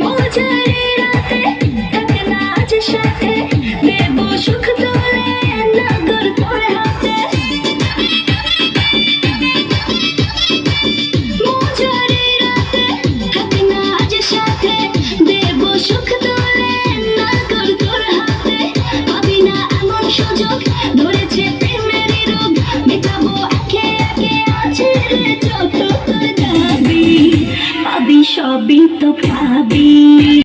মজারে রাতে থাকে না আজ সাথে দেব সুখ তোলে নগর তোর হাতে মজারে রাতে থাকে না আজ সাথে দেব সুখ তোলে নগর তোর হাতে পাবি না এমন সুযোগ ধরেছে প্রেমের রোগ মেটাবো একে একে আছে রে যত তোর দাবি পাবি সবই তো পাবি।